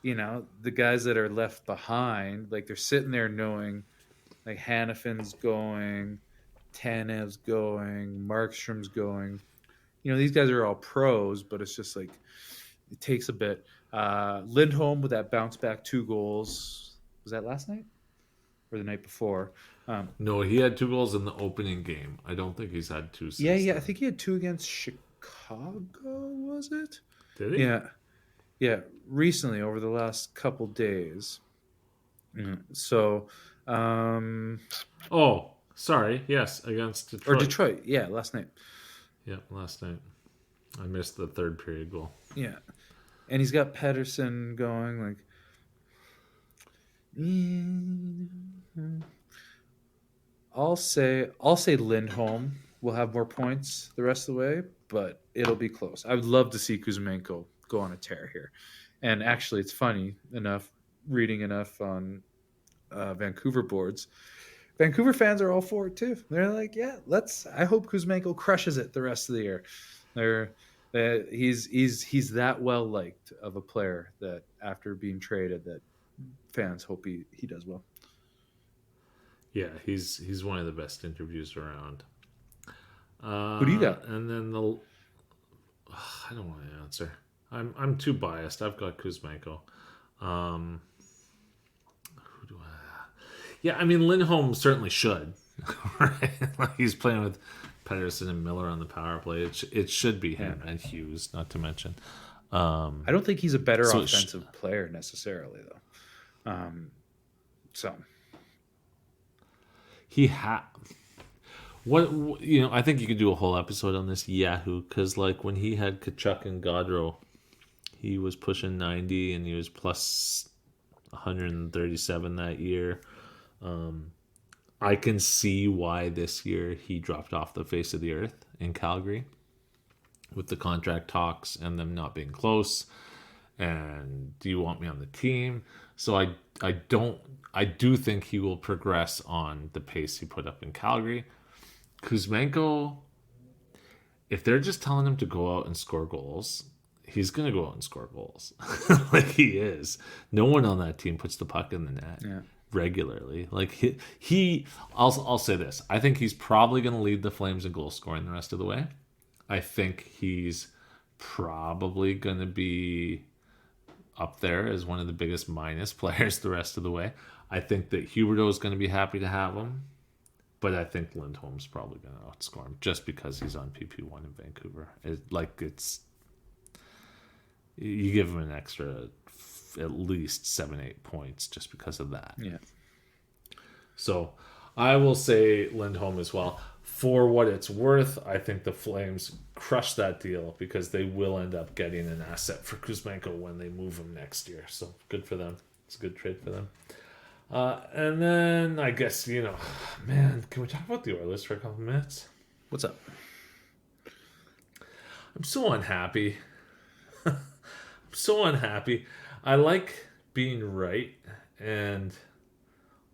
the guys that are left behind, like they're sitting there knowing, like Hannafin's going, Tanev's going, Markstrom's going. These guys are all pros, but it's just like it takes a bit. Lindholm with that bounce back 2 goals. Was that last night or the night before? No, he had 2 goals in the opening game. I don't think he's had 2 since Yeah. I then. think he had 2 against Chicago. Was it? Did he? Yeah. Recently, over the last couple days. So, Oh, sorry. Yes, against Detroit. or Detroit. Yeah, last night. Yeah, last night. I missed the 3rd period goal. Yeah, and he's got Pedersen going like. I'll say Lindholm will have more points the rest of the way, but it'll be close. I would love to see Kuzmenko go on a tear here, and actually, it's funny enough reading enough on Vancouver boards. Vancouver fans are all for it too. They're like, yeah, I hope Kuzmenko crushes it the rest of the year. He's that well liked of a player that after being traded, that fans hope he does well. Yeah, he's one of the best interviews around. Who do you got? And then I don't want to answer. I'm too biased. I've got Kuzmenko. Who do I? Yeah, I mean Lindholm certainly should. Right? Like he's playing with Pedersen and Miller on the power play. It should be him and Hughes, not to mention. I don't think he's a better offensive player necessarily, though. So he I think you could do a whole episode on this Yahoo, because like when he had Kachuk and Gaudreau, he was pushing 90 and he was plus 137 that year. I can see why this year he dropped off the face of the earth in Calgary with the contract talks and them not being close. And do you want me on the team? So I do think he will progress on the pace he put up in Calgary. Kuzmenko, if they're just telling him to go out and score goals, he's going to go out and score goals. Like he is. No one on that team puts the puck in the net regularly. Like I'll say this. I think he's probably going to lead the Flames in goal scoring the rest of the way. I think he's probably going to be up there as one of the biggest minus players the rest of the way. I think that Huberdeau is going to be happy to have him, but I think Lindholm's probably going to outscore him just because he's on PP1 in Vancouver. You give him an extra at least 7-8 points just because of that. yeah. So I will say Lindholm as well. For what it's worth, I think the Flames crush that deal because they will end up getting an asset for Kuzmenko when they move him next year. So good for them. It's a good trade for them. And then I guess, man, can we talk about the Oilers for a couple minutes? What's up? I'm so unhappy. I'm so unhappy. I like being right, and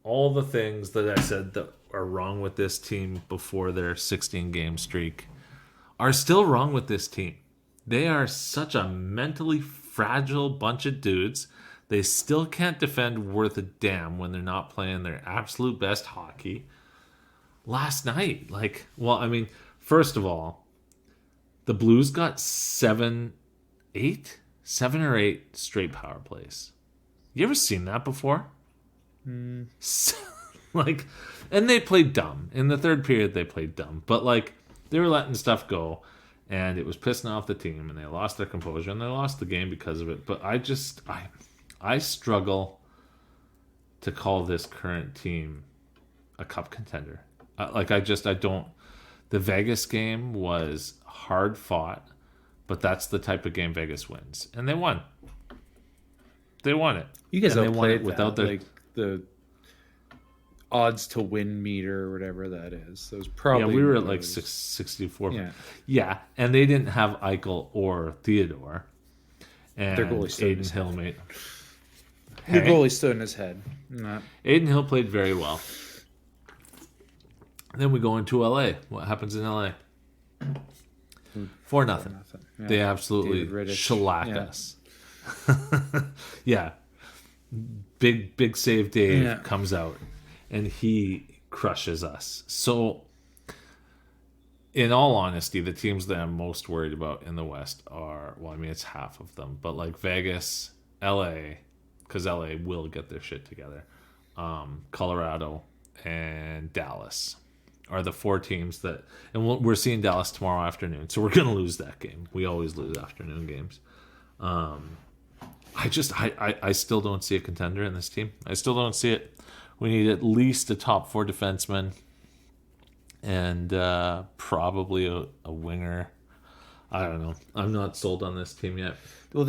all the things that I said that are wrong with this team before their 16 game streak are still wrong with this team. They are such a mentally fragile bunch of dudes. They still can't defend worth a damn when they're not playing their absolute best hockey. Last night, first of all, the Blues got 7 or 8 straight power plays. You ever seen that before? Like, and they played dumb. In the third period, they played dumb. But, like, they were letting stuff go, and it was pissing off the team, and they lost their composure, and they lost the game because of it. But I struggle to call this current team a cup contender. I don't. The Vegas game was hard fought, but that's the type of game Vegas wins, and they won. They won it. You guys and they outplayed without that, their like the odds to win meter or whatever that is. Those probably we were at like 64. Yeah, and they didn't have Eichel or Theodore, and their goalie stood in Aiden his Hill head. made. The goalie stood in his head. Nah. Aiden Hill played very well. Then we go into LA. What happens in LA? 4-0. Yeah. They absolutely shellac us. Yeah. Big save Dave comes out and he crushes us. So in all honesty, the teams that I'm most worried about in the West are, it's half of them, but like Vegas, LA, because LA will get their shit together, Colorado, and Dallas are the 4 teams that, and we're seeing Dallas tomorrow afternoon, so we're going to lose that game. We always lose afternoon games. I still don't see a contender in this team. I still don't see it. We need at least a top 4 defenseman and probably a winger. I don't know. I'm not sold on this team yet. Well,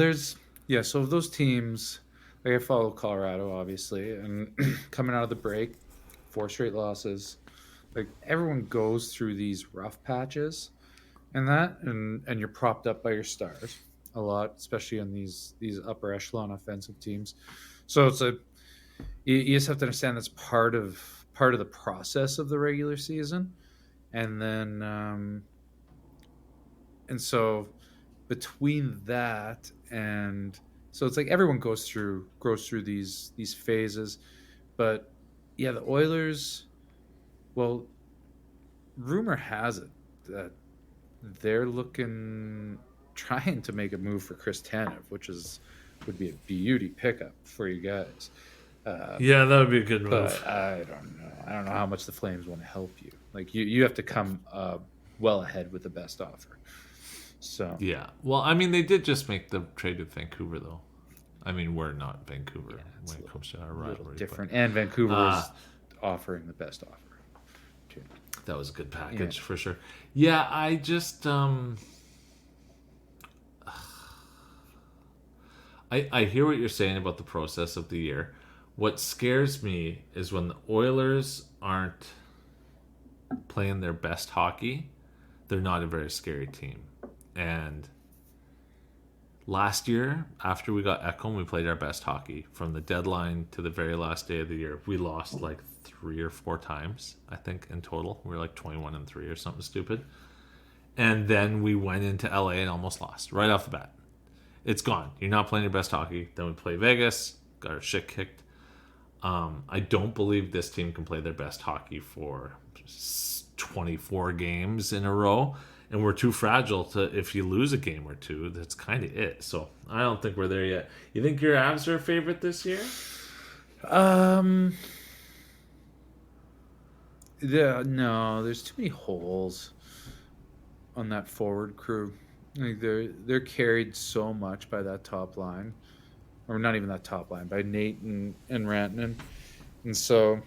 so those teams, like I follow Colorado, obviously, and coming out of the break, 4 straight losses. Like, everyone goes through these rough patches and you're propped up by your stars a lot, especially on these upper echelon offensive teams. So it's you just have to understand that's part of the process of the regular season. And then and so between that and so it's like everyone goes through these phases. But yeah, the Oilers, well, rumor has it that they're trying to make a move for Chris Tanev, which would be a beauty pickup for you guys. That would be a good move. But I don't know. I don't know how much the Flames want to help you. Like, you have to come well ahead with the best offer. So yeah. Well, they did just make the trade with Vancouver, though. We're not Vancouver when it comes to our rivalry. Different, and Vancouver is offering the best offer. Too. That was a good package for sure. Yeah, I just I hear what you're saying about the process of the year. What scares me is when the Oilers aren't playing their best hockey, they're not a very scary team. And last year, after we got Ekholm, we played our best hockey. From the deadline to the very last day of the year, we lost like 3 or 4 times, I think, in total. We were like 21-3 or something stupid. And then we went into LA and almost lost right off the bat. It's gone. You're not playing your best hockey. Then we play Vegas, got our shit kicked. I don't believe this team can play their best hockey for 24 games in a row. And we're too fragile to, if you lose a game or two, that's kind of it. So I don't think we're there yet. You think your Avs are a favorite this year? Yeah, no, there's too many holes on that forward crew. Like, they're carried so much by that top line, or not even that top line, by Nate and Rantanen. And so,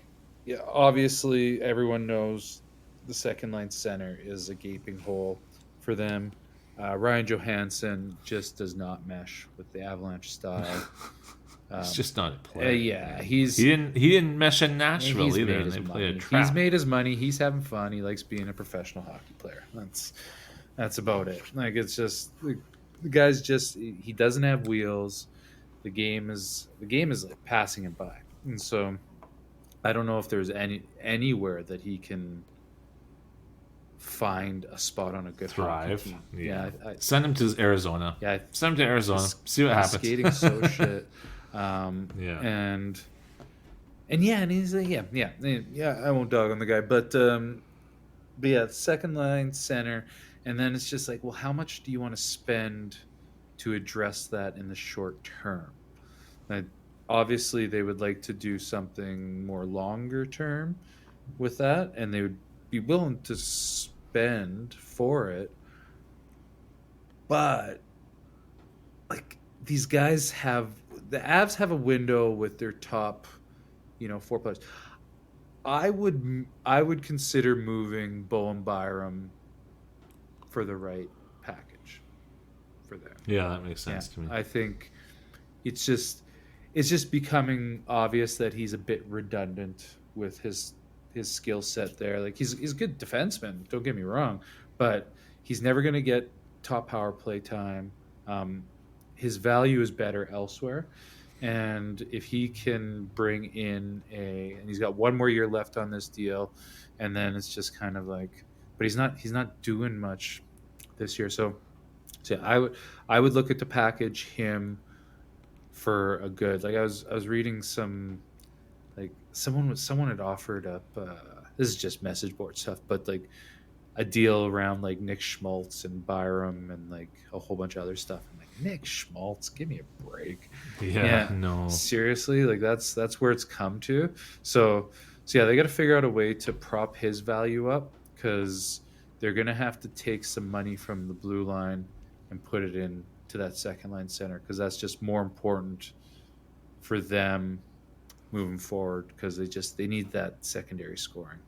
yeah, obviously everyone knows the second line center is a gaping hole for them. Ryan Johansson just does not mesh with the Avalanche style. He's just not a player. Yeah, he didn't mesh in Nashville either. And they played a trap. He's made his money. He's having fun. He likes being a professional hockey player. That's about it. Like, it's just the guy's just, he doesn't have wheels. The game is like passing him by, and so I don't know if there's anywhere that he can find a spot on a good thrive. Hockey team. Yeah, send him to Arizona. Yeah, send him to Arizona. See what happens. Skating so shit. And he's like, yeah. I won't dog on the guy, but yeah, second line center, and then it's just like, well, how much do you want to spend to address that in the short term? Like, obviously, they would like to do something more longer term with that, and they would be willing to spend for it. But like, these guys the Avs have a window with their top, 4 players. I would consider moving Bowen Byram for the right package for them. Yeah, that makes sense to me. I think it's just becoming obvious that he's a bit redundant with his skill set there. Like, he's a good defenseman, don't get me wrong, but he's never going to get top power play time. His value is better elsewhere, and if he can bring in and he's got 1 more year left on this deal, and then it's just kind of like, but he's not doing much this year. So I would look at to package him for a good, like, I was reading some, like, someone had offered up, this is just message board stuff, but like a deal around like Nick Schmaltz and Byram and like a whole bunch of other stuff. I'm like, Nick Schmaltz, give me a break. Yeah, no, seriously, like that's where it's come to. So yeah, they got to figure out a way to prop his value up, because they're gonna have to take some money from the blue line and put it in to that second line center, because that's just more important for them moving forward, because they need that secondary scoring.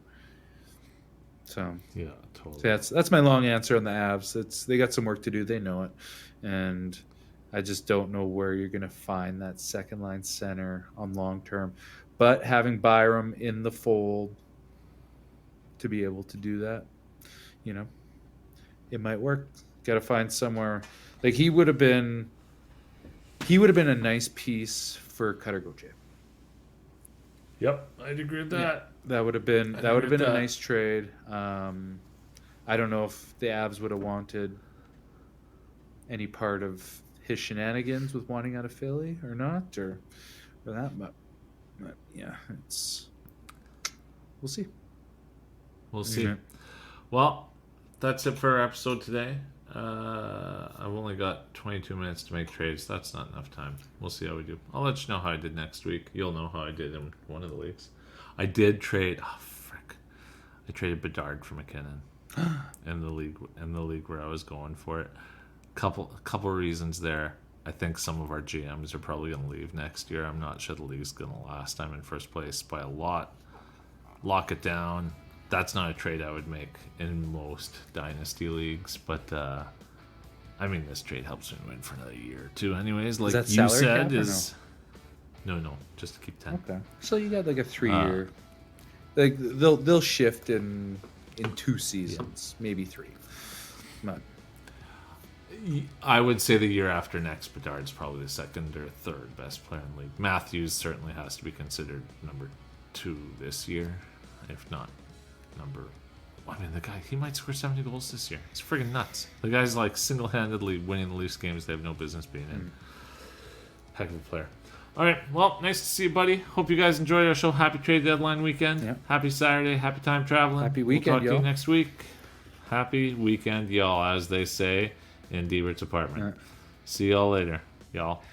So yeah, totally. So that's my long answer on the Avs. They got some work to do. They know it, and I just don't know where you're going to find that second line center on long term. But having Byram in the fold to be able to do that, it might work. Got to find somewhere. Like, he would have been a nice piece for Cutter Gauthier. Yep, I'd agree with that. Yeah, that would have been a nice trade. I don't know if the Avs would have wanted any part of his shenanigans with wanting out of Philly or not, or that, but yeah, we'll see. We'll see. Mm-hmm. Well, that's it for our episode today. I've only got 22 minutes to make trades. That's not enough time. We'll see how we do. I'll let you know how I did next week. You'll know how I did in one of the leagues. I did trade. Oh, frick! I traded Bedard for McKinnon in the league where I was going for it. Couple reasons there. I think some of our GMs are probably going to leave next year. I'm not sure the league's going to last. I'm in first place by a lot. Lock it down. That's not a trade I would make in most Dynasty leagues, but I mean, this trade helps me win for another year or two. Anyways, like you said, no, just to keep 10. Okay, so you got like a 3-year. Like they'll shift in 2 seasons, maybe 3. Not. I would say the year after next, Bedard's probably the second or third best player in the league. Matthews certainly has to be considered number 2 this year, if not number. I mean, the guy, he might score 70 goals this year. It's friggin' nuts. The guy's like single-handedly winning the Leafs games they have no business being in. Heck of a player. All right, well, nice to see you, buddy. Hope you guys enjoyed our show. Happy trade deadline weekend. Yeah. Happy Saturday. Happy time traveling. Happy weekend, we'll talk to you next week. Happy weekend, y'all, as they say in Debert's apartment. See y'all later, y'all.